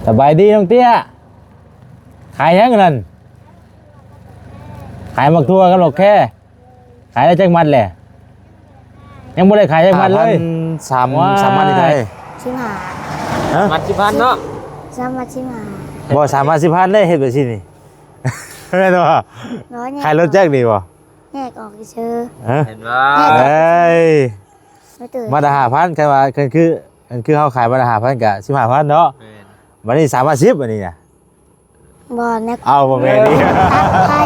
สบายดีน้องเตี้ยขายยังนั่นขายหมักทั่วกับหลอกแค่ขายได้จังมัดแหละยังไม่ได้ขายจังมัดเลยสามมัดนี่เท่าไหร่ ชิมหา มัด10,000เนาะ ซ้ำมาชิมหา บ่3,010,000ได้เฮ็ดแบบนี้นี่ แม่นบ่ ร้อยเนี่ย ขายรถแจ็คดีบ่ แยกออกเชื่อ เห็นว่า เอ้ย ไม่ตื่น มาละ5,000แค่ว่าคือเฮาขายมาละ5,000ก็15,000เนาะวันนี้3,10อันนี้น่ะ บอลเนี่ย เอาบ่แม่นดิ ตัดไพ่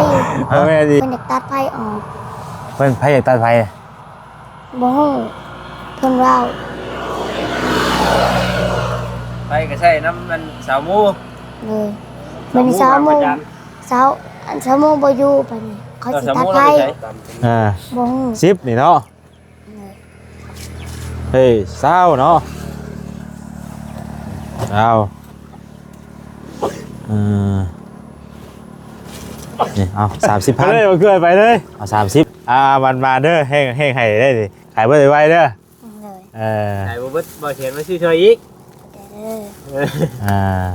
บ่แม่นดิ เป็นเด็กตัดไพ่ออก เพิ่นไผอยากตัดไผ บ่ฮู้เพิ่นเล่า ไปก็ใช่น้ำมันสาวหมู เลยเป็นเช้าโมงเช้าอันเช้าโมงบ่อยู่ปานนี้เขาสิตัดไพ่ บ่ฮู้ 10นี่เนาะเฮ้ย20เนาะเอานี่เอา30,000เลยบ่เกินไปเลยเอา30มันมาเด้อแห้งให้ได้ดิขายบ่ได้ไวเด้อ เลย ไอ้บ่เบิดบ่เขียนมาชื่อเธออีก เด้อ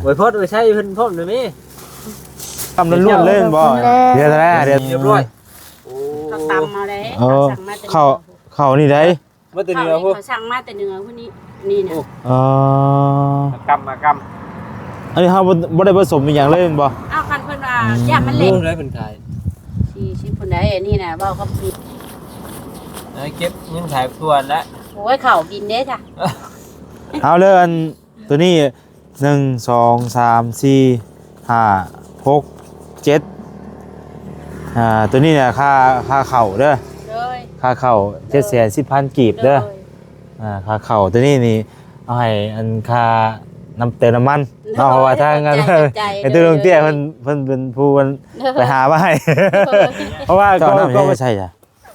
ไว้พดไว้ใช้เพิ่นพดได้มั้ย ทำล้วนๆเล่นบ่เดี๋ยวเท่าไหร่เดี๋ยว เรียบร้อยโอ้ เขาตำมาเลย เออเข้านี่ได้ บ่ตัวนี้ว่าพวก เขาสั่งมาแต่เหนือพวกนี้นี่นะ กำมากำ อันนี้เฮาบ่ได้ผสมอีหยังเลยแม่นบ่ อ้าวคันเพิ่นว่าย่ามันเล็ก ได้เป็นขาย สิคนใดนี่นะเว้าเขาผิด เก็บเงินขายทั่วแล้ว โอ้ยเขากินเด้จ้ะ เอาเลยอันตัวนี้1 2 3 4 5 6 7ตัวนี้เนี่ยค่าเข้าเด้อ เลย ค่าเข้า710,000กีบเด้อค่าเข้าตัวนี้นี่เอาให้อันค่าน้ำเติมน้ำมันเนาะเพราะว่าทางงานไอ้ตัวลงเตี้ยเพิ่นเป็นผู้ไปหามาให้เพราะว่าก็ไม่ใช่จ้ะ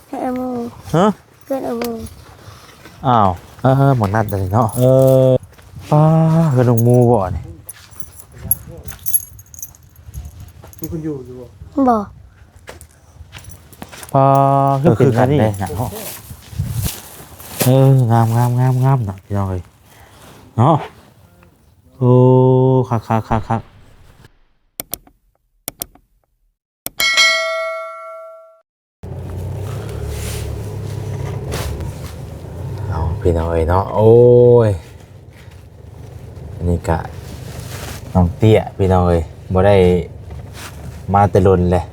เพื่อนมู ฮะ เพื่อนมู อ้าวหมดนัดเลยเนาะป้าคือลงมูบ่นี่ มีคนอยู่บ่ บ่ ป้าคือกันนี่เนาะงามเนาะพี่น้องเอ้ยเนาะโอ้คักเอาพี่น้องเอ้ยเนาะโอ้ยนี่กะน้องเตี้ยพี่น้องเอ้ยบ่ได้มาแต่ลนเลย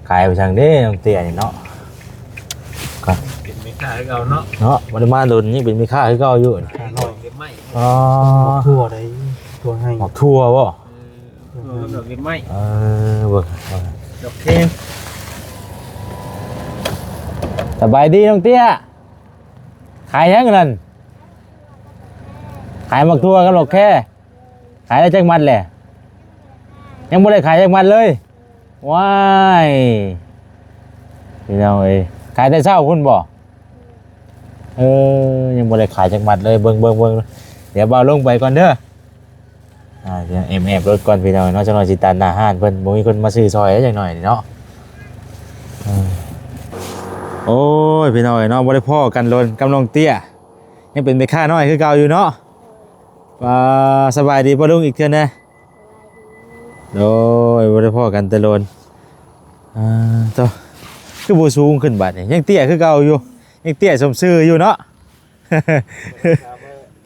ขายไปทางเด้น้องเตี้ยนี่เนาะก็ เป็นไม่ขายเก่าเนาะ เนาะบ่ได้มาลนยังเป็นมีค่าคือเก่าอยู่นี่ ขายหน่อยเก็บไม้ อ๋อ ทั่วได้ทั่วให้ หมอกทั่วบ่ ดอกเก็บไม้ เบิ่ง ดอกเค็ม สบายดีน้องเตี้ยขายยังนั่นขายหมักทั่วกับหลอกแค่ขายได้จังมัดแหละยังไม่ได้ขายจังมัดเลยว้ายพี่น้องเอ้ยขายแต่เช้าคุณบ่ยังไม่ได้ขายจังมัดเลยเบิ่งเดี๋ยวเบาลงไปก่อนเด้อเดี๋ยวแอบรถก่อนพี่น้องเนาะจังหน่อยสิตานหน้าห้านเพิ่นบ่มีคนมาซื้อซอยได้จังหน่อยนี่เนาะโอ้ยพี่น้องเนาะบ่ได้พ้อกันลนกำลังเตี้ยยังเป็นไปค่าน้อยคือเก่าอยู่เนาะสบายดีบ่ลุงอีกเทื่อนะโดยบ่ได้พ้อกันแต่ลนตัวคือบ่สูงขึ้นบัดนี่ยังเตี้ยคือเก่าอยู่ยังเตี้ยสมชื่ออยู่เนาะ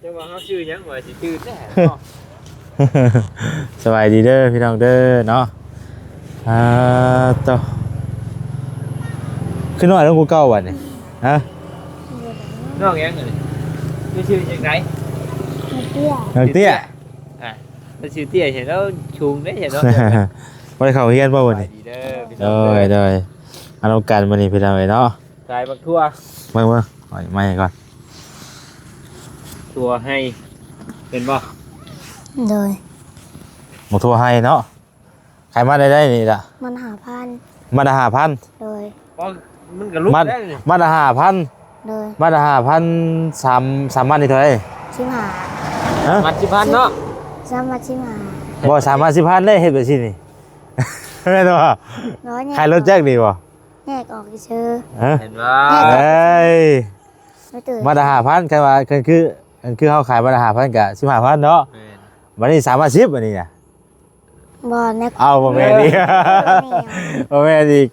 จังว่าเฮาชื่อหยังว่าสิชื่อแท้เนาะ สบายดีเด้อพี่น้องเด้อเนาะตัวขึ้นน้อยแล้วกูเก่าบัดนี่ฮะ น้องหยังนี่ชื่อจังได๋ เตี้ย น้องเตี้ย ถ้าชื่อเตี้ยเห็นแล้วชุงได้เห็นเนาะ บ่ได้เข้าเฮียนบ่บัดนี้ ดีเด้อพี่ โด น้อง ยเอาลงกันมื้อนี้พี่น้องเอ้ยเนาะ ขายบักทั่ว เบิ่งๆเอาไม้ก่อน ทั่วให้เป็นบ่ เลย หมูทั่วให้เนาะขายมาได้นี่ล่ะ มันหาพัน มาละ5,000 เลย บ่มันก็ลุก มา ได้นี่ มาละ5,000 เลย มาละ5,000 3มันนี่เท่าไหร่ ชิมหา ฮะ มัด10,000เนาะ ซ้ำมาชิมหา บ่3,010,000ได้เฮ็ดแบบนี้นี่แม่นบ่ ร้อยเนี่ย ขายรถแจ็คดีบ่ แยกออกเชื่อ ฮะ เห็นว่า เอ้ย ไม่ตื่น มาละ5,000คือเฮาขายมาละ5,000ก็15,000เนาะ วันนี้310วันนี้น่ะ บ่นะ เอาบ่แม่นอีกบ่แม่นอีก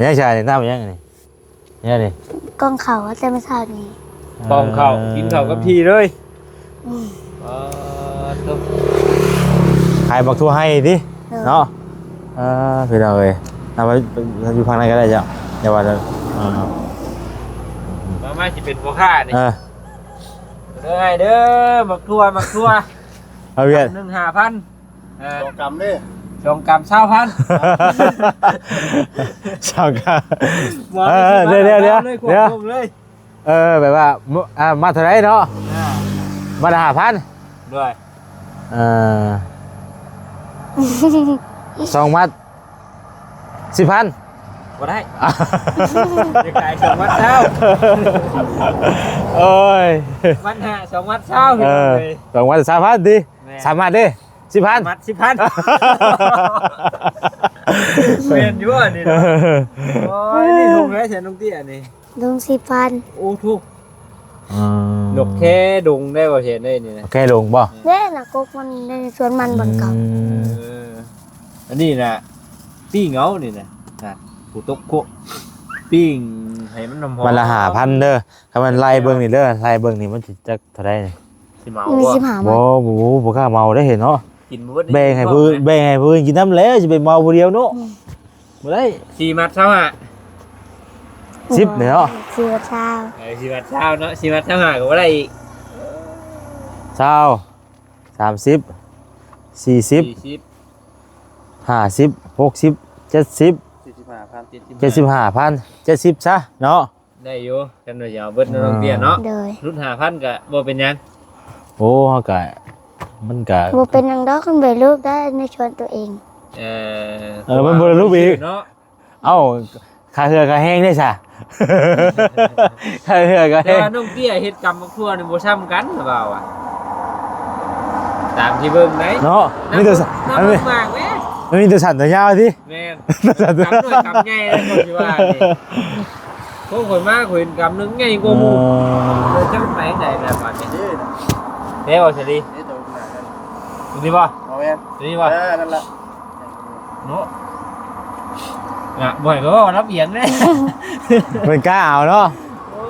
ยังใช่นี่น้ำยังนี่ยังนี่ กองเขาแต่เมื่อเช้านี้ ปองข้าวกินข้าวกับพี่เลยตุ๊บ ขายบักทั่วให้ดิเนาะพี่น้องเอ้ยเอาไว้อยู่ข้างในก็ได้จ้ะอย่าว่าจะ มาสิเป็นพ่อค้านี่เด้อเด้อมักทั่ว เอาเวียน 1,500กรรมเด้อ ชงกรรม20,000 ชาวกา เดี๋ยวเลย แบบว่ามาเท่าไรเนาะมาละ5,000 ด้วย 2 มัด 10,000 บ่ได้จะขาย2 มัดเช้า โอ้ย มันหา2 มัดเช้าพี่น้องเอ้ย 2 มัด3,000ดิ3 มัดดิ 10,000 มัด10,000เปลี่ยนอยู่อันนี้เนาะโอ้ยนี่ลุงแล้วฉันลุงเตี้ยนี่ ลุง10,000 โอ้ทุกนกแค่ดงได้บ่เห็นได้นี่นะ โอเคลงบ่ เด้น่ะกกมันในสวนมันบนเก่า อันนี้น่ะปิ้งเอานี่น่ะผู้ตกโคปิ้งให้มันหอมๆ มันละ5,000เด้อถ้ามันไล่เบิ่งนี่เด้อไล่เบิ่งนี่มันสิจักเท่าไรนี่ สิเมา มี บ่ 15 บ่ มัน บ่กล้าเมาได้เห็นเนาะ กินบ่ แบ่งให้ผู้อื่นกินน้ำแล้วจะไปเมาผู้เดียวเนาะบ่ได้ 4 มัดเช้าอ่ะ 10เนี่ยเนาะ สิบเช้า 4 มัดเช้าเนาะ4 มัดเช้าหาก็บ่ได้อีก 20 30 40 40 50 60 70 75,000 70ซะเนาะ ได้อยู่กันว่าอย่าเอาเบิดน้องเตี้ยเนาะ โดย รุ่น5,000ก็บ่เป็นหยัง โอ้เฮาก็มันก็ บ่เป็นหยังดอกคันไปลูกได้ในชวนตัวเอง มันบ่ได้รูปอีก เนาะ เอ้าค่าเหือค่าแห้งได้ซะ ค่าเหือค่า แต่ แห้ง ว่าน้องเตี้ยเฮ็ดกรรมกับครัวนี่บ่ซ้ำกันหรือเปล่าอ่ะตามที่เบิ่งไหน เนาะมีแต่ น้ำมากแม่ มันมีแต่สันแต่ยาวติ แม่นกำด้วยกำใหญ่เลยคนที่ว่านี่พวกข่อยมากข่อยเห็นกำนึงใหญ่กว่าหมู่เลยจะมันไปไหนแบบบัดนี้เด้บ่สิดี นี่ตัวขนาดนั้น ดีบ่ เอาแม่น ดีบ่ นั่นล่ะ เนาะอ่ะบ่อยก็ว่ารับเอียงเด้ มันกล้าเอาเนาะ โอ้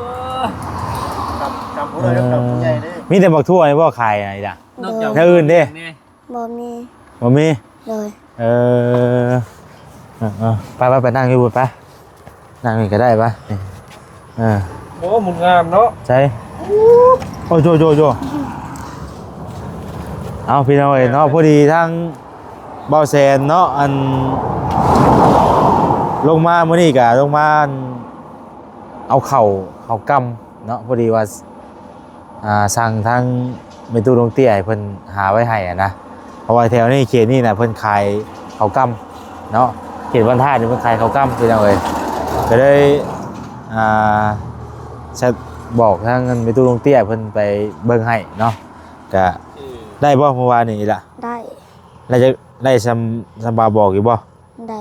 กรรมผู้ใดกรรมผู้ใหญ่เด้อ มีแต่บักทั่วนี่บ่ขายอะไรล่ะ นอกจาก แล้วอื่นเด้ บ่มี บ่มี โดย ไปนั่งอยู่บุญไปนั่งนี่ก็ได้ปะนี่ โอ้หมุนงามเนาะ ใช่โอ้โจเอาพี่น้องเอ้ยเนาะพอดีทั้งเบาแสนเนาะอันลงมามื้อนี้ก็ลงมาเอาเข่ากำเนาะพอดีว่าสั่งทั้งเมตูลงเตี้ยให้เพิ่นหาไว้ให้อะนะเพราะว่าแถวนี้เขตนี้น่ะเพิ่นขายข้าวกำเนาะเขตวันท่านี่เพิ่นขายข้าวกำพี่น้องเอ้ยก็เลยจะบอกทางเมตูลงเตี้ยเพิ่นไปเบิ่งให้เนาะก็ได้บ่เมื่อวานนี้ล่ะ ได้ แล้วจะได้สำบาบอกอยู่บ่ ได้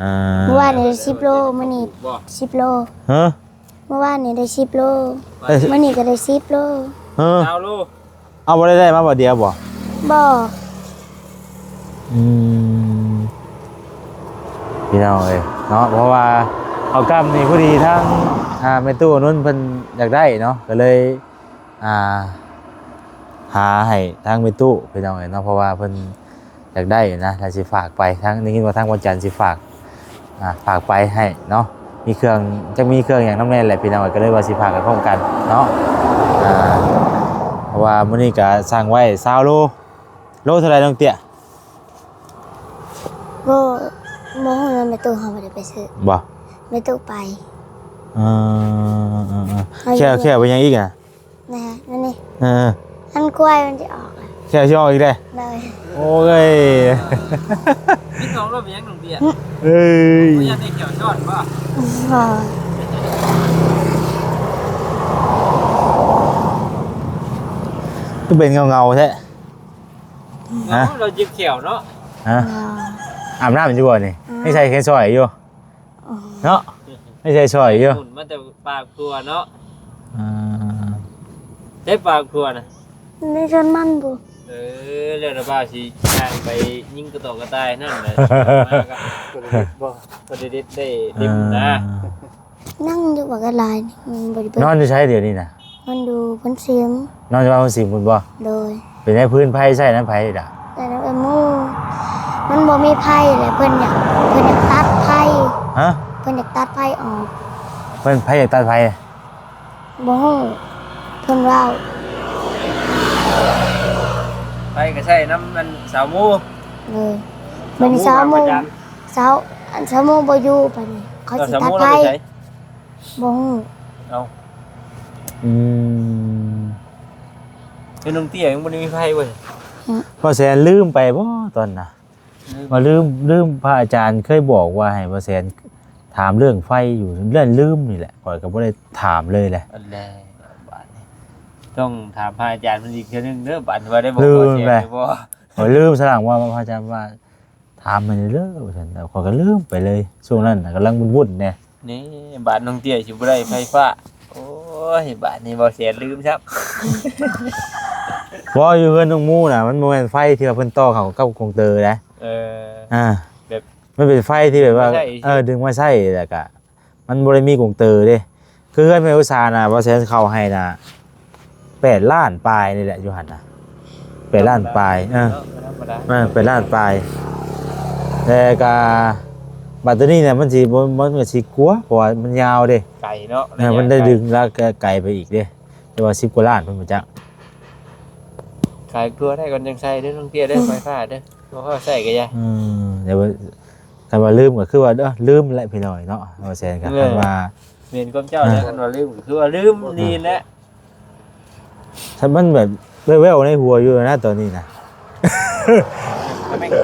อ่า เมื่อวานนี้ได้10 โลมื้อนี้ บ่ 10 โล ฮะ เมื่อวานนี้ได้10 โล เอ้ย มื้อนี้ก็ได้10 โล ฮะ ดาวลูก เอาบ่ได้มาบ่เดียวบ่ บ่ พี่น้องเอ้ยเนาะเพราะว่าเอากำนี่พอดีทั้งแม่ตู้นู้นเพิ่นอยากได้เนาะก็เลยหาให้ทางแม่ตู้พี่น้องเอ้ยเนาะเพราะว่าเพิ่นอยากได้นะแล้วสิฝากไปทั้งนี้ว่าทางวันจันทร์สิฝากไปให้เนาะมีเครื่องจะมีเครื่องอย่างน้ำแน่แหละพี่น้องเอ้ยก็เลยว่าสิฝากกันพร้อมกันเนาะเพราะว่ามื้อนี้ก็สั่งไว้20 โลเท่าไหร่น้องเตี้ย บ่โมโหแล้วแม่ตู้เฮาบ่ได้ไปซื้อ บ่ แม่ตู้ไป แค่ไปยังอีกอ่ะ นะฮะนั่นนี่ เออ อันกล้วยมันจะออกอะ แค่ช่ออีกได้ เลย โอ้ย พี่น้องเราเป็นยังน้องเตี้ย เอ้ย บ่อยากได้เกี่ยวชอดบ่ บ่ ก็เป็นเงาๆแท้ ฮะ เราจิบเขียวเนาะ ฮะ บ่ อาบน้ำอยู่บ่นี่ไม่ใช่แค่ซอยอยู่เนาะไม่ใช่ซอยอยู่ หมุนมาแต่ปากครัวเนาะ อ่า ได้ปากครัวนะ ในชนมันบ่ เรื่องระบาดสิย่างไปยิงกระตอกกระต่ายนั่นแหละมาก็ได้ได้ดิมนะ นั่งอยู่บักอะไรนี่บ่ได้เบิ่ นอนอยู่ใช้เดี๋ยวนี้นะ มันดูเพิ่นเสียม นอนอยู่บ้านคนสิงห์บุญบ่ โดย เป็นในพื้นไผ่ใช่นั้นไผ่ด่ะ แต่แล้วไอ้หมู่มันบ่มีไผเลยเพิ่นอยากตัดไผ ฮะ เพิ่นอยากตัดไผออก เพิ่นไผ่อยากตัดไผ่ บ่ฮู้เพิ่นว่า ไปก็ใช่น้ำมันสาวมู เลยมันเช้าโมงเช้าอันเช้าโมงบ่อยู่ปานนี้เขาสิ สาว ตัด มู ไผ เราไปใช้ บ่ฮู้ เอา อืม เป็นน้องเตี้ยยังบ่ได้มีไฟเว้ย พ่อแสนลืมไปบ่ตอนน่ะมาลืมพระอาจารย์เคยบอกว่าให้พ่อแสนถามเรื่องไฟอยู่เรื่องลืมนี่แหละข่อยก็บ่ได้ถามเลยแหละ อันแรกบาทนี่ต้องถามพระอาจารย์มันอีกเทื่อนึงเด้อบาดว่าได้บอกว่าเสียได้บ่ ข่อยลืมสลังว่าพระอาจารย์ว่าถามมันเด้อว่าซั่นแต่ข่อยก็ลืมไปเลยช่วงนั้นน่ะกำลังวุ่นๆแน่ นี่บาทน้องเตี้ยสิบ่ได้ไฟฟ้าโอ้ยบาทนี้บ่เสียลืมครับ บ่อยู่เฮือนน้องหมู่น่ะมันบ่แม่นไฟที่ว่าเพิ่นต่อเข้ากับกงเตอร์นะ แบบ มันเป็นไฟที่แบบว่า ดึงมาใส่ ดึงมาใส่แล้วก็มันบ่ได้มีกงเตอร์เด้คือเฮือนแม่อุตสาห์น่ะบ่แซ่นเข้าให้น่ะ8ล้านปลายนี่แหละอยู่หั่นน่ะ8ล้านปลายธรรมดา 8ล้านปลายแต่ก็บัดนี้เนี่ยมันสิบ่มันก็สิกลัวเพราะว่ามันยาวเด้ ไก่เนาะ มันได้ดึงแล้วก็ไกลไปอีกเด้แต่ว่า10กว่าล้านเพิ่นบ่จัก ขายตัวได้ก่อนจังใส่เด้อน้องเตี้ยเด้อไฟฟ้าเด้อบ่พอใส่ก็อย่า เดี๋ยวว่าคันว่าลืมก็คือว่าลืมแหละพี่น้อยเนาะว่าแซ่นก็คันว่า เมนก้มเจ้าแล้วกันว่าลืมคือว่าลืมนี่แหละ ถ้ามันแบบแว่วๆในหัวอยู่นะตอนนี้นะ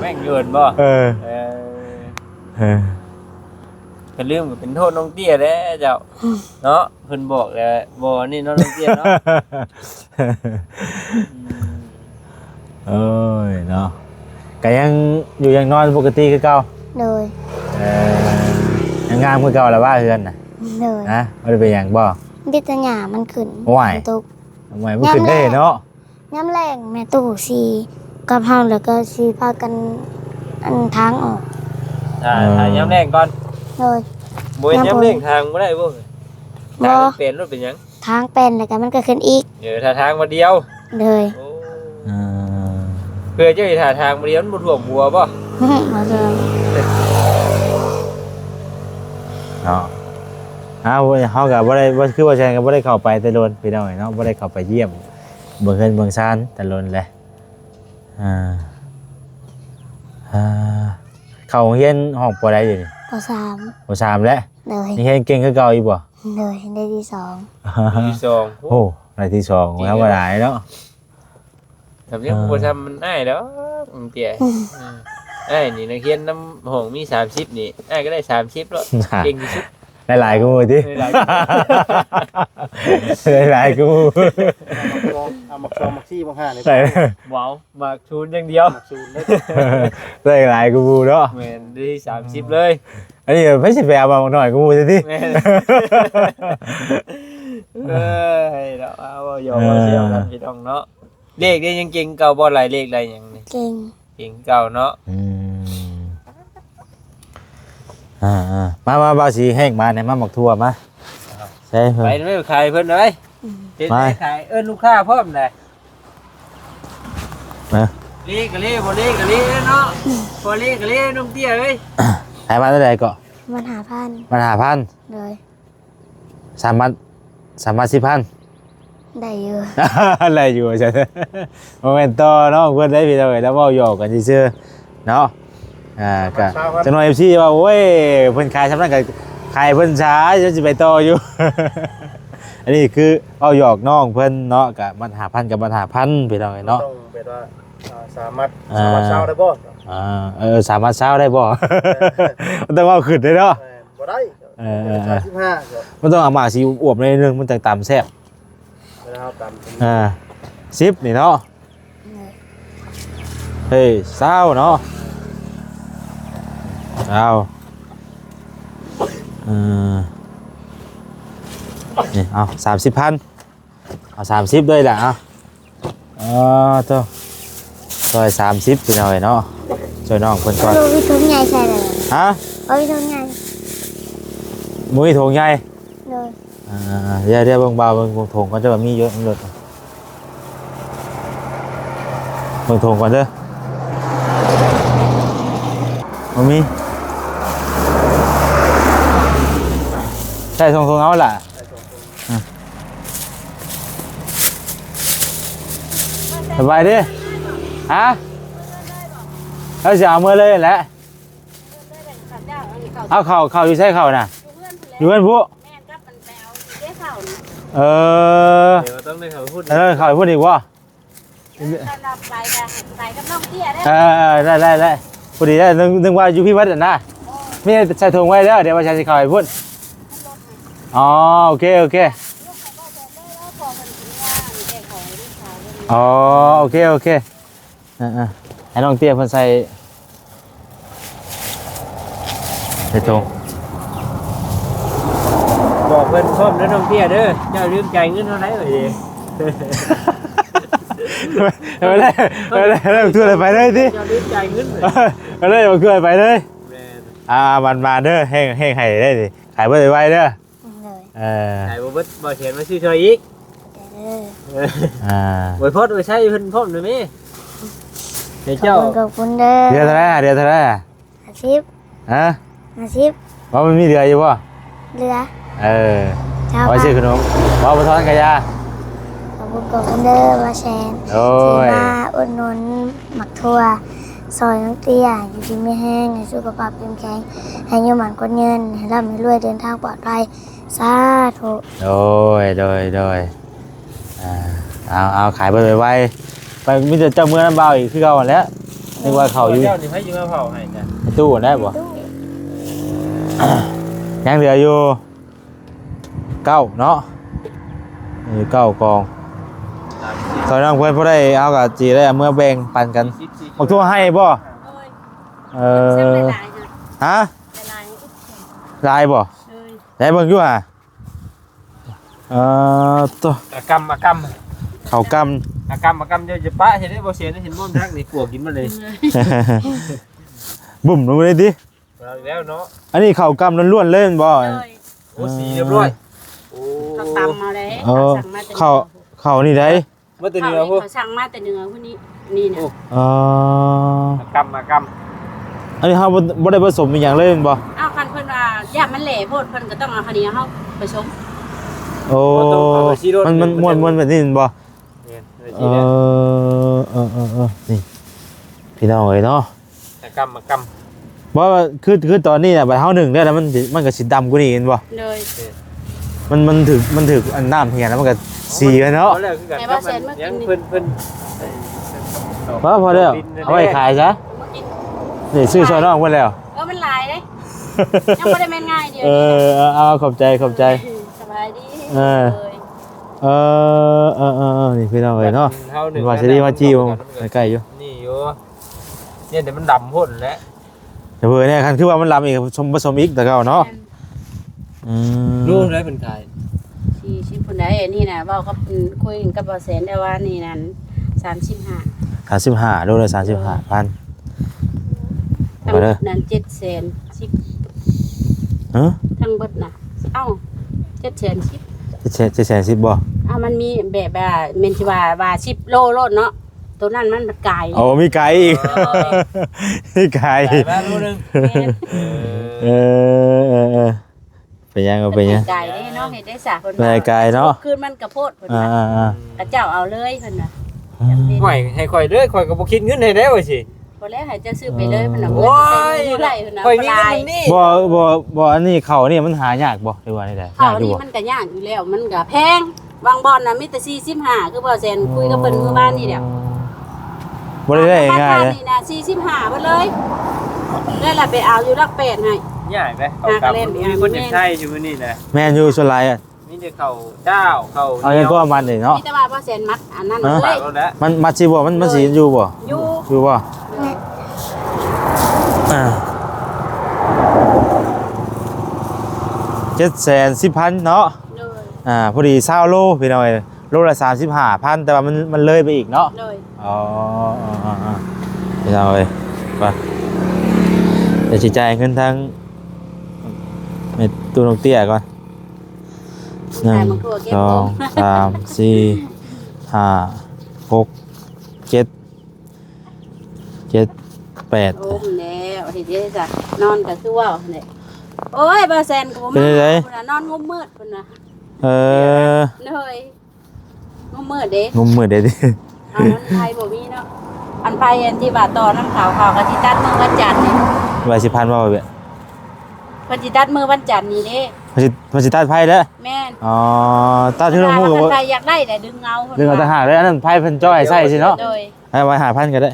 แม่งโยนบ่ เออ ก็ลืมก็เป็นโทษน้องเตี้ยแล้วเจ้าเนาะเพิ่นบอกแล้วบ่นี่เนาะน้องเตี้ยเนาะ โอ้ยเนาะก็ยังอยู่ยังนอนปกติคือเก่า เลย ยังงามคือเก่าแล้วว่าเฮือนน่ะ เลย นะบ่ได้เป็นหยังบ่ ดิตะหญ้ามันขึ้น โอ้ย มันตก ทำไมบ่ขึ้นได้เนาะ ย้ำแรงแม่ตู้สีกับเฮาแล้วก็สีพากันอันทางออก ถ่ายย้ำแรงก่อน เลย บ่เห็นย้ำแรงทางบ่ได้บ่ บ่ ทางเป็นรถเป็นหยัง ทางเป็นแล้วก็มันก็ขึ้นอีก ถ้าทางมาเดียว เลย โอ้ เออ เพื่อจะถ้าทางมาเดียวมันบ่ท่วมหัวบ่ มาเลย เนาะเฮาก็บ่ได้บ่คือว่าแซงก็บ่ได้เข้าไปแต่โดนพี่น้อยเนาะบ่ได้เข้าไปเยี่ยมเบิ่งเฮือนเบิ่งซานแต่โดนแหละเข้าโรงเรียนห้องปอใดอยู่นี่ ปสาม ปสามแล้ว เลย นี่เฮ็ดเก่งคือเก่าอีกบ่ เลยได้ที่สอง ที่สอง โอ้รายที่2ธรรมดาเนาะ ทำยังบ่ทำมันอ้ายแล้วมึงเตี้ยอ้ายนี่นักเรียนน้ำห้องมี30นี่อ้ายก็ได้30แล้วเก่งที่สุด หลายๆกูมือติหลายๆกู เอามาซองมาซี่มาห้าเลย ใส่ ว้าวมากชูนอย่างเดียว มาซูนเลย ใส่หลายกูเนาะ แม่นได้30เลย อันนี้ไม่ใช่ไปเอามาหน่อยกูสิ แม่นเอ้ยแล้วเอาอย่าว่าเสียวกันพี่น้องเนาะเลขนี่ยังเก่งเก่าบ่หลายเลขหลายหยังนี่ เก่ง เก่งเก่าเนาะ มาบาสีแห้งมาเนี่ยมาหมกทั่วมาใช่ ไปไม่ขายเพิ่นเลยเฮ็ดให้ขายลูกค้าพร้อมได้ มา เลขก็เลขบ่เลขก็เลขเนาะบ่เลขก็เลขน้องเตี้ยเอ้ย หายมาเท่าไหร่ก็ มันหาพัน มัน5,000 เลย สามารถ10,000 ได้เยอะ อะไรอยู่ใช่โมเมนต์ต่อเนาะเพื่อนได้พี่เราเลยแล้วเว้าหยอกกันซื่อๆเนาะก็จังหน่อย FC ว่าโอ้ยเพิ่นขายสำนั้นก็ขายเพิ่นช้าจะสิไปต่ออยู่ อันนี้คือเอาหยอกน้องเพิ่นเนาะก็มัน5,000กับมัน5,000พี่น้องเนาะ ต้องเป็นว่าสามารถเช้าได้บ่ สามารถเช้าได้บ่ มันต้องเอาขึ้นได้เนาะ บ่ได้35 มันต้องเอามาสีอวบในอยนึงมันจังตามแซ่บ นะครับตาม 10นี่เนาะเฮ้ยเช้าเนาะเอานี่เอา30,000เอา30ด้วยแหละเอา ตัวซอย30พี่น้อยเนาะช่วยน้องเพิ่นก่อน ดูวิถุงใหญ่ใช่เลย ฮะ เอาวิถุงใหญ่ มุ้ยโถงใหญ่ เลย เดี๋ยวเบิ่งบ่าวเบิ่งโถงก่อนจะว่ามีเยอะมันเลิศเบิ่งโถงก่อนเด้อบ่มีใช่โถงเอาล่ะสบายดิฮะเอาสิเอามือเลยแหละเอาเข่าอยู่ใช่เข่าน่ะอยู่เพื่อนผู้ แม่ก็มันไปเอาเจ๊เข่านี่ เออ เดี๋ยวต้องได้เขาพูด เข่าพูดอีกว่า ตอนเราไปกับน้องเตี้ยได้ ได้พอดีได้นึกว่าอยู่พี่วัดน่ะไม่ใส่ถุงไว้แล้วเดี๋ยวว่าจะเข่าให้พูดอ๋อโอเคอ๋อโอเคให้น้องเตี้ยเพิ่นใส่ถุง บอกเพิ่นพร้อมแล้วน้องเตี้ยเด้อเจ้าลืมจ่ายเงินเท่าไหร่เอ่ย ไปเลยช่วยไปเลยสิ เจ้าลืมจ่ายเงินเลย ไปเลยมาช่วยไปเลย แม่น มันมาเด้อแห้งไห้ได้ดิขายเพื่อไว้เด้อ เลย จ่ายบ่เบิดบ่เขียนมาซื้อช่วยอีก ไว้พอดไว้ใช้เพิ่นพร้อมได้มั้ยเดี๋ยวเจ้า ขอบคุณเด้อ เดือนเท่าไหร่ 50 ฮะ 50 ว่ามันมีเดืออยู่ป่ะ เหลือ ชาว ไว้ บ้าน ซื้อขนมว่าไปทอนกระยา ขอบคุณเด้อมาแชร์ โอ้ย ที่มาอุดหนุนหมักทั่วซอยน้องเตี้ยอยู่ดีไม่แห้งให้สุขภาพเข้มแข็งให้เงินหมันก้นเงินให้ร่ำให้รวยเดินทางปลอดภัยสาธุ โดยเอาขายไปไว้ไปมีแต่เจ้าเมืองน้ำเบาอีกคือเก่าหมดแล้วนึกว่าเขาอยู่ เจ้านี่ให้ยืมมาเผาให้จ้ะ ในตู้ได้บ่ยังเหลืออยู่9เนาะ9กองตอนนั้นเพื่อนพอได้เอากับจีได้เอาเมื่อแบ่งปันกันบอกทั่วให้บ่ช่างหลายๆ ฮะ หลาย ลายบ่ ๆเลย ได้เบิ่งอยู่อ่ะตัว อากรรม เขาก เดี๋ยวจะปะเห็นได้บ่เสียเห็นม่วงทักนี่กลัวกินมาเลย ำ บุ่มลงไปเลยดิ เราอีกแล้วเนาะ อันนี้เขากำล้วนๆเล่นบ่ เลย โอ้สีเรียบร้อยโอ้ เขาตำมาเลย สั่งมาแต่ เขานี่ได้ มาแต่ เนื้ เนื้อพวก เขาสั่งมาแต่เนื้อพวกนี้นี่นะ อากรรม อันนี้เขาบ่ได้ผสมเป็นอย่างเล่นบ่ อ้าวคันเพิ่นว่าย่ามันแหล่โพดเพิ่นก็ต้องเอาคันนี้เฮาผสม โอ้มันม้วนแบบนี้บ่ เนี่ย นี่พี่น้องเอ้ยเนาะ อากรรม ว่าคือตอนนี้น่ะใบเฮา1ได้แล้วมันก็สิดำกว่านี้เห็นบ่ เลย มันถึกอันน้ำเฮียแล้วมันก็สีกันเนาะ แล้วคือกันยังเพิ่น พอแล้วเอาไว้ขายซะ มากิน นี่ซื้อซอยน้องเพิ่นแล้ว มันหลายเด้ยังบ่ได้แม่นง่ายเดียว เอาขอบใจ สบายดี นี่พี่น้องเอ้ยเนาะว่าสิได้มาจี้บ่ใกล้ๆอยู่ นี่อยู่เนี่ยแต่มันดำพ่นแล้ว เดี๋ยวเพิ่นเนี่ยคันคือว่ามันลำอีกผสมอีกแต่เก่าเนาะ รู้ได้เป็นใคร 40พุ่นได้นี่น่ะเว้ากับคุยกับบ่แสนได้ว่านี่นั่น35 35โลละ35,000 ทั้งนั้น710,000 ฮะ ทั้งเบิดน่ะเอ้า710,000 710บ่ มันมีแบบว่าเมนที่ว่า10 โลโลดเนาะตัวนั้นมันไกล โอ้มีไก่อีกมีไก่ ใส่บ้านรู้นึง เป็นยังก็เป็นยัง ไกลได้เนาะเฮ็ดได้สาเพิ่น ไม่ไก่เนาะ คืนมันกระโพดเพิ่นน่ะกระเจ้าเอาเลยเพิ่นน่ะ ห่วยให้ข่อยเด้อข่อยก็บ่คิดเงินให้ได้ว่าสิ บ่แล้วให้เจ้าซื้อไปเลยเพิ่นน่ะ โอ้ย เพิ่นได้เพิ่นน่ะ ข่อยมีเงินนี่ บ่อันนี้เขานี่มันหายากบ่หรือว่าได้ ข้าวนี่มันก็ยากอยู่แล้วมันก็แพงบางบ่อนน่ะมีแต่45คือบ่แซนคุยกับเพิ่นเมื่อวานนี่เด้อ บ่ได้ง่ายนะ นี่น่ะ45เบิดเลยแล้วล่ะไปเอาอยู่รัก8ให้ ยากเด้เขากำมีคนจะใช้อยู่นี่นะ แม่นอยู่ส่วนหลายอ่ะ มีแต่เขาเจ้าเขา เอายังก็มันนี่เนาะ มีแต่ว่าบ่แซนมัดอันนั้นเลย แล้ว มันสิบ่มันสิอยู่บ่ อยู่ อยู่บ่710,000เนาะ เลย พอดี20โลพี่น้อย โลละ35,000แต่ว่ามันเลยไปอีกเนาะ เลย อ๋อพี่น้องเอ้ยไปเดี๋ยวสิจ่ายเงินทางเม็ดตู้นกเตี้ยก่อน1 ขายมังคุดเก็บของ 2 3 4 5 6 7 8 โอ้มแล้วเห็นได้จ้ะนอนก็คือว่าเนี่ยโอ้ยบาแซนกู เป็น มา ไง คนน่ะนอนงมมืดคนน่ะ เออ เลยงมมืดเด้ งมมือเด็ด เอาอันไทยบ่มีเนาะอันไทยอันที่ว่าต่อน้ำขาวก็สิตัดมือวันจันทร์นี่ ไว้สิพันว่าเบี้ย เพิ่นสิตัดมือวันจันทร์นี่เด้ มันสิตัดไพ่เด้อ แม่น อ๋อตัดที่น้องมูกับ เพิ่ ว่าน ไทยอยากได้แต่ดึงเงาพิ่น เรื่องเอาท ว่า หารเลยอันนั้นไพ่เพิ่นจ้อยใส่สิเนาะ โดย ให้ไว้5,000ก็ได้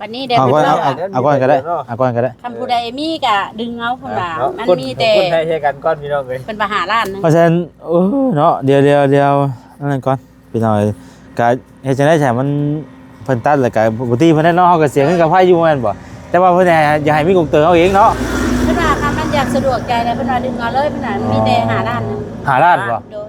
วันนี้เดี๋ยว เอาก่อน เพิ่น เอา ว่า เอาก่อนก็ได้เอาก่อนก็ได้ คำผู้ใดมีก็ดึงเงาเพิ่นว่ามันมีแต่ คนไทยใช้กันก้อนพี่น้องเลย เพิ่นบ่หาล้านหนึง เพราะฉะนั้นเนาะเดี๋ยวนั่นนก่อนพี่น้อยก็เฮ็ดจังได๋ใช่มันเพิ่นตัดแล้วก็ปกติเพิ่นได้เนาะเฮาก็เสียเงินกับไผอยู่แม่นบ่แต่ว่าเพิ่นอยากให้มีกงเตอร์เอาเองเนาะ เพิ่นว่าคำมันอยากสะดวกใจแล้วเพิ่นว่าดึงเอาเลยเพิ่นว่ามีแต่หาล้านหนึง หาล้านบ่ โดย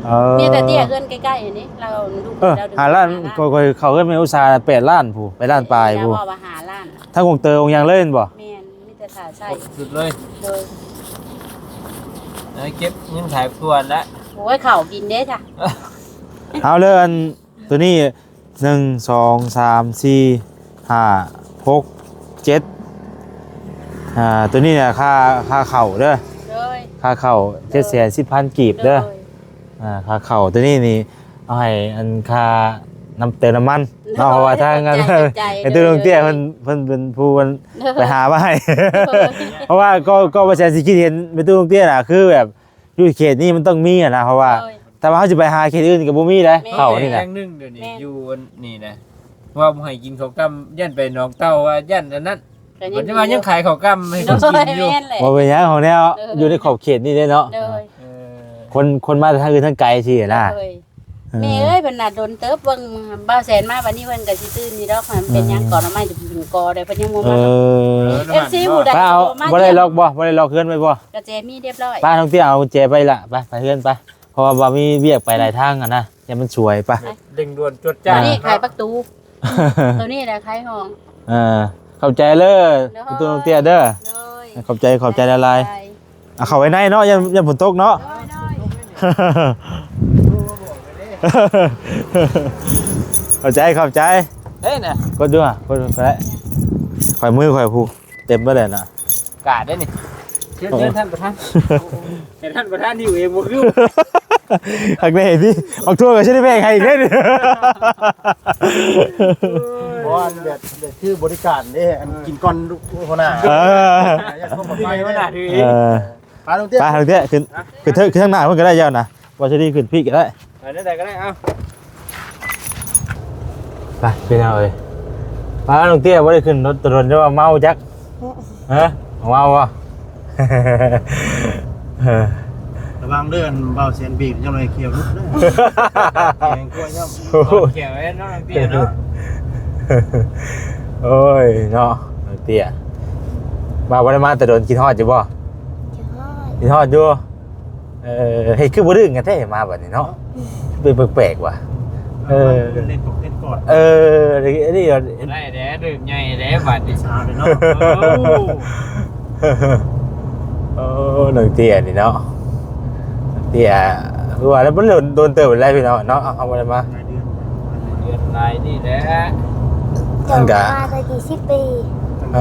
เออ มีแต่เตี้ยเกินใกล้ๆอันนี้เราดู เออหาล้านก็เขาก็ไม่อุตส่าห์8ล้านผู้ไปล้านปลายผู้ แล้วว่าหาล้าน ถ้ากงเตอร์องค์ยังเล่นบ่ แม่นมีแต่ขาใส่ สุดเลย โดย เก็บเงินขายทวนแล้ว โอ้ยข้าวกินเด้จ้ะ เอาเลยอันตัวนี้1 2 3 4 5 6 7ตัวนี้เนี่ยค่าเข่าเด้อ โดย ค่าเข่า710,000กีบเด้อค่าเข่าตัวนี้นี่เอาให้อันค่าน้ำเติมน้ำมันเนาะเพราะว่าถ้างั้นไอ้ตัวลงเตี้ยเพิ่นเป็นผู้มันไปหามาให้ เพราะว่าก็ประชาชนคิดเห็นเป็นตัวลงเตี้ยน่ะคือแบบอยู่เขตนี้มันต้องมีอ่ะนะเพราะว่าแต่ว่าเขาจะไปหาเขตอื่นก็บ่มีเด้เข่านี่น่ะ แรงนึงเดี๋ยวนี้อยู่นี่นะว่าบ่ให้กินข้าวกล้ำยันไปน้องเต้าว่ายันอันนั้นมันจะมายังขายข้าวกล้ำให้คนกินอยู่ แม่นแหละ บ่เป็นหยังของแนวอยู่ในขอบเขตนี่เด้เนาะ โดย คนมาทางอื่นทางไกลสินะ โดยแม่เอ้ยเพิ่นน่ะโดนเติบเบิ่งบ่าวแสนมาวันนี้เพิ่นก็สิตื่นนี่ดอกมันเป็นหยังก่อนเอาไม้ถึงกอได้เพิ่นยังบ่ เอ มา อ FC ผู้ใด ป้าเอาบ่ได้ล็อกเฮือนไว้บ่ กระเจมีเรียบร้อย ป้าต้องเตี้ยเอากุญแจไปละไปเฮือนไปเพราะว่าบ่มีเวียกไปหลายทางอ่ะนะอย่ามันสวยไป เร่งด่วนจด ตั จ้าว นี้ขายประตูตัวนี้แหละขายห้อง เออขอบใจเลยตัวน้องเตี้ยเด้อ โดย ขอบใจละลายเอาเข้าไว้ในเนาะอย่าฝนตกเนาะ ขอบใจ เฮ้ยน่ะ กดด้วยกดก็ได้ข่อยมือข่อยผู้เต็มไปเลยน่ะ กาดได้นี่เชิญท่านประธานเห็นท่านประธานอยู่เองบ่คือ หักได้พี่ออกทั่วก็ใช่ได้แพงใครอีกเด้อ เพราะอันแบบชื่อบริการนี่อันกินก้อนลูกหัวหน้า อยากเข้ามา ไป ไป ว่า ว่า น่ะ น่ะ ถือ เออ ปลาลงเตี้ย ไปทางเตี้ยขึ้นข้างหน้าเพิ่นก็ได้ยาวนะว่าจะดีขึ้นพี่ก็ได้ ได้ได้ก็ได้เอา ไปพี่น้องเอ้ยป้าน้องเตี้ยบ่ได้ขึ้นรถตะรนจะว่าเมาจักฮะเมาบ่ ระวังเดือนเบาเสียนบีบจังเลยเขียวลุกเด้อแกงกล้วยย่ำ เกี่ยวไว้น้องเตี้ยเนาะ โอ้ยเนาะน้องเตี้ยมาบ่ได้มาแต่โดนกินฮอดอยู่บ่ จะห้อย กินฮอดอยู่เฮ็ดคือบ่ดึงกันแท้มาบัดนี้เนาะเป็นแปลกๆว่ะเล่นตกเล่นกอด นี่ ได้แด้ดึกใหญ่แด้บาดนี่ สาวเลยเนาะ โอ้น้องเตี้ยนี่เนาะน้องเตี้ยคือว่าแล้วมันโดนเติบอะไรพี่น้องเนาะเอาบ่ได้มา เดือนลายนี่แหละ เกิดมาจะกี่สิบปี ฮ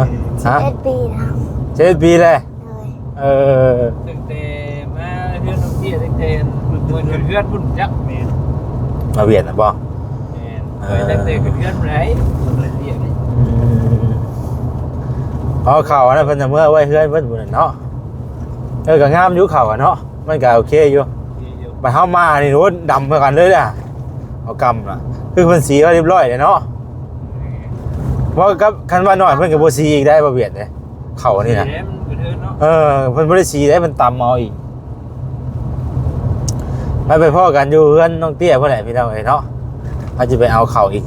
ะ 11 ปีแล้ว 7 ปีเลย เลย ตั้งแต่มาเฮือนน้องเตี้ยตั้งแต่เฮือนพุ่นจักแม่น มาเวียดนะบ่ แม่นตั้งแต่เฮือนไรเตี้ยนี่ อ๋อเข่านะเพิ่นจะเมื่อไว้เฮือนเพิ่นพุ่นเนาะก็งามอยู่เข่าอะเนาะมันก็โอเคอยู่ไปเฮามานี่โหดำเหมือนกันเลยล่ะเอากำน่ะคือเพิ่นสีไว้เรียบร้อยเลยเนาะเพราะกับคันว่าน้อยเพิ่นก็บ่สีอีกได้บ่เวียดเด้เข่านี่น่ะ แหมมันเฮือนเนาะ เพิ่นบ่ได้สีได้เพิ่นตำเอาอีกไปพ่อกันอยู่เฮือนน้องเตี้ยเพิ่นแหละพี่น้องเอ้ยเนาะเขาจะไปเอาเข่าอีก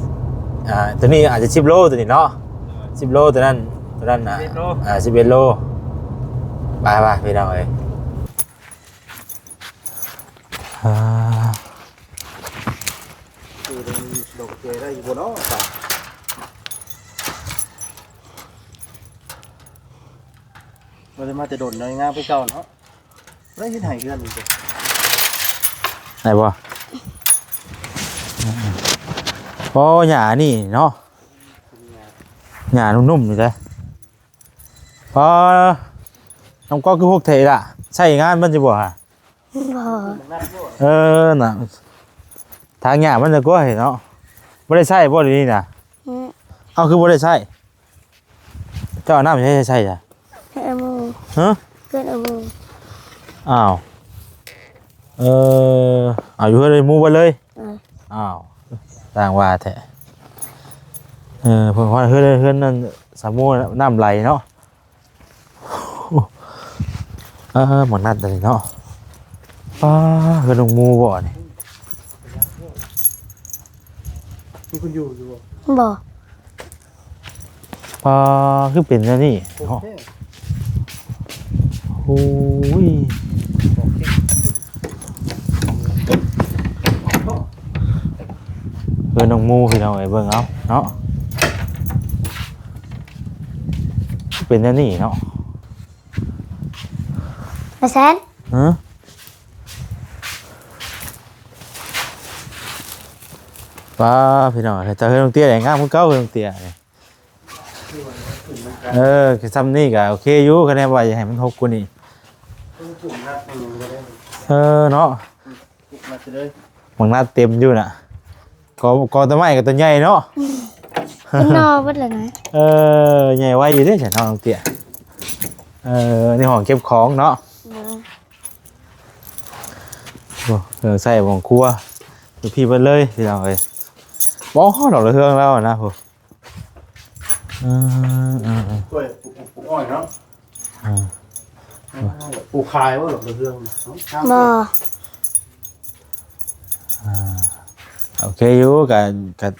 ตัวนี้อาจจะ10โลตัวนี้เนาะ10โลตัวนั้นน่ะ11โลไปพี่น้องเอ้ย บ่ได้มาแต่โดนน้อยงามคือเก่าเนาะได้เฮ็ดให้เพื่อนนี่ ไหนบ่โอ้หญ้านี่เนาะหญ้านุ่มๆนี่เด้อพอน้ำก็คือพวกเทล่ะใช้งานมันจะบ่ฮะ บ่ น่ะทางหญ้ามันจะก็เห็นเนาะบ่ได้ใช้บ่เดี๋ยวนี้น่ะ อืม เอาคือบ่ได้ใช้เจ้าเอาน้ำใช้จ้ะ เอามือ ฮะ เกินเอามือ อ้าวเอาอยู่เลยมูไปเลย อ้าวต่างว่าแท้เพิ่นว่าเฮือนนั่นสามมูน้ำไหลเนาะหมดนัดเลยเนาะป้าเฮือนของมูบ่นี่ มีคนอยู่อยู่ บ่ ป้าคือเป็นจังนี่เนาะโอ้ยเฮือนของมูพี่น้องเอ้ยเบิ่งเอาเนาะเป็นจังนี่เนาะ มาแซน ฮะป้าพี่น้องแต่เฮือนของเตี้ยได้งามคือเก่าเฮือนของเตี้ยนี่คือซ้ำนี่ก็โอเคอยู่คะแนนว่าอย่าให้มันหกกว่านี้เนาะ มาสิเลย บางนัดเต็มอยู่น่ะกอต้นไม้กับต้นใหญ่เนาะ กินนอเบิดเลยนะ ใหญ่ไว้อยู่เด้อฉันน้องเตี้ยในห้องเก็บของเนาะใส่ของครัวอยู่พี่เบิ่นเลยพี่น้องเอ้ยบ่ฮอดดอกละเฮืองแล้วนะพุ่น กล้วยปลูกอ้อยเนาะปลูกคายว่าหรอกเรื่อง บ่ โอเคอยู่กับ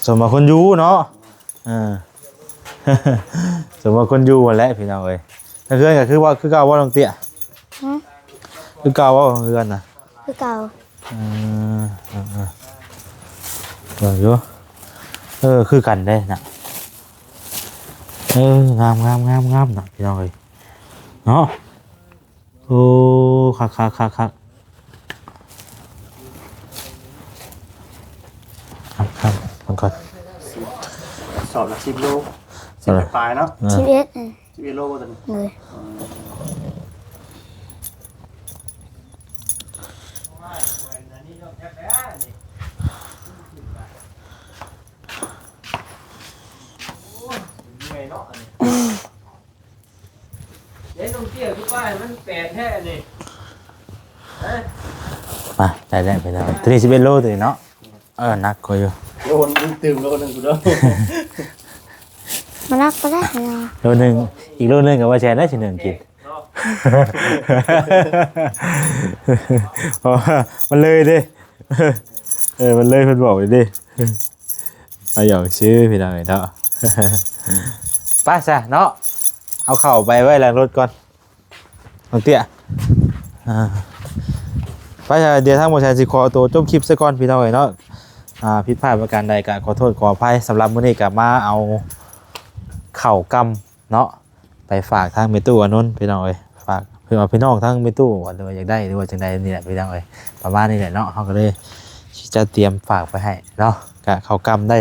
สมมาคนอยู่เนาะสมมาคนอยู่นั่นแหละพี่น้องเอ้ยถ้าเฮือนก็คือว่าคือเก่าว่าน้องเตี้ยคือเก่าว่าเฮือนน่ะ คือเก่า อยู่คือกันได้น่ะงามน่ะพี่น้องเอ้ยเนาะโอ้คักครับฟังก่อน สอบละ10 โล สอบละ ปลายเนาะ ชีวิต 11 โลบ่ตัน เลย เดี๋ยวต้องเที่ยวทุกป้ายมันแปลกแท้นี่ มาได้แล้วไปแล้วตัวนี้11 โลตัวนี้เนาะหนักกว่าอยู่ โลนึงตื่มโลนึงกูเด้อ มารักก็ได้เนาะ โลนึงอีกโลนึงก็ว่าแชร์ได้สิหนึ่งกินเพราะว่ามันเลยดิมันเลยเพิ่นบอกเลยดิเอาหยอกชื่อพี่น้องเนาะไปซะเนาะเอาเข้าไปไว้หลังรถก่อนน้องเตี้ยไปซะเดี๋ยวทางบ่แชร์สิขอตัวจบคลิปซะก่อนพี่น้องเนาะผิดพลาดประการใดก็ขอโทษขออภัยสำหรับมื้อนี้ก็มาเอาข้าวกำเนาะไปฝากทางเมตู้อานนท์พี่น้องเอ้ยฝากเพื่อพี่น้องทางเมตู้ว่าอยากได้หรือว่าจังใดนี่แหละพี่น้องเอ้ยประมาณนี้แหละเนาะเฮาก็เลยจะเตรียมฝากไปให้เนาะก็ข้าวกำได้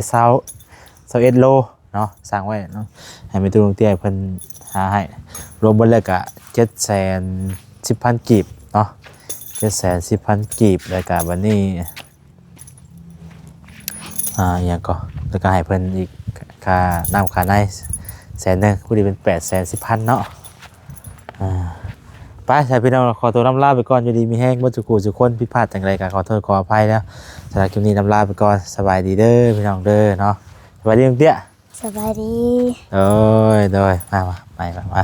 21 โลเนาะสั่งไว้เนาะให้เมตู้ลงเตี้ยเพิ่นหาให้รวมเบิดแล้วก็710,000 กีบเนาะ710,000 กีบแล้วก็บัดนี้อย่างก็แล้วก็ให้เพิ่นอีกค่าน้ำค่าใน100,000ผู้ดีเป็น810,000เนาะไปใช่พี่น้องขอตัวน้ำลาไปก่อนอยู่ดีมีแห้งบ่จุกูจุคนผิดพลาดจังไรก็ขอโทษขออภัยแล้วสำหรับคลิปนี้น้ำลาไปก่อนสบายดีเด้อพี่น้องเด้อเนาะสบายดีเตี้ย สบายดี โดยมา